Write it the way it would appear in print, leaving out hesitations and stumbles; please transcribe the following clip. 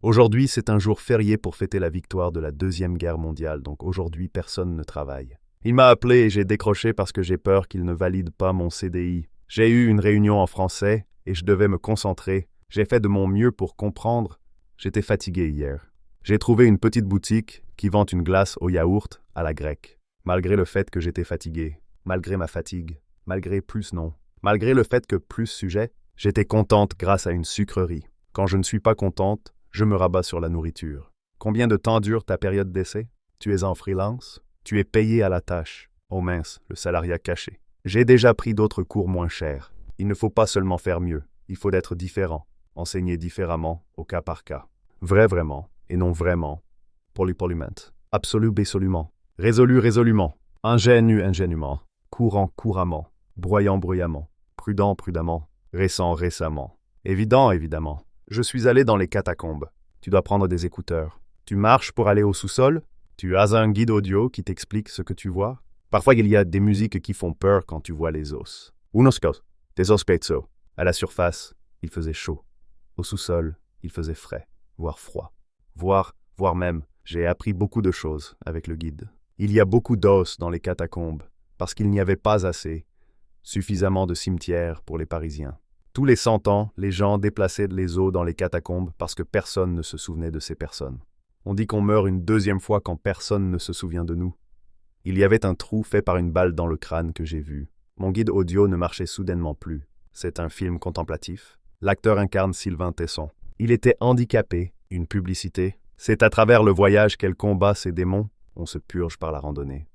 Aujourd'hui, c'est un jour férié pour fêter la victoire de la Deuxième Guerre mondiale, donc aujourd'hui, personne ne travaille. Il m'a appelé et j'ai décroché parce que j'ai peur qu'il ne valide pas mon CDI. J'ai eu une réunion en français et je devais me concentrer. J'ai fait de mon mieux pour comprendre. J'étais fatigué hier. J'ai trouvé une petite boutique qui vend une glace au yaourt à la grecque. Malgré le fait que j'étais fatigué, malgré ma fatigue, malgré plus non, malgré le fait que plus sujet, j'étais contente grâce à une sucrerie. Quand je ne suis pas contente, je me rabats sur la nourriture. Combien de temps dure ta période d'essai? Tu es en freelance? Tu es payé à la tâche. Oh mince, le salariat caché. J'ai déjà pris d'autres cours moins chers. Il ne faut pas seulement faire mieux, il faut être différent, enseigner différemment, au cas par cas. Vrai vraiment, et non vraiment. Polypoliment. Absolu absolument. Résolu résolument. Ingénu ingénument. Courant couramment. Broyant bruyamment. Prudent prudemment. Récent récemment. Évident évidemment. Je suis allé dans les catacombes. Tu dois prendre des écouteurs. Tu marches pour aller au sous-sol? Tu as un guide audio qui t'explique ce que tu vois? Parfois, il y a des musiques qui font peur quand tu vois les os. Unos cos, des os pezzo. À la surface, il faisait chaud. Au sous-sol, il faisait frais, voire froid. Voire même, j'ai appris beaucoup de choses avec le guide. Il y a beaucoup d'os dans les catacombes, parce qu'il n'y avait pas assez, suffisamment de cimetières pour les Parisiens. Tous les 100 ans, les gens déplaçaient les os dans les catacombes parce que personne ne se souvenait de ces personnes. On dit qu'on meurt une deuxième fois quand personne ne se souvient de nous. Il y avait un trou fait par une balle dans le crâne que j'ai vu. Mon guide audio ne marchait soudainement plus. C'est un film contemplatif. L'acteur incarne Sylvain Tesson. Il était handicapé, une publicité. C'est à travers le voyage qu'elle combat ses démons. On se purge par la randonnée.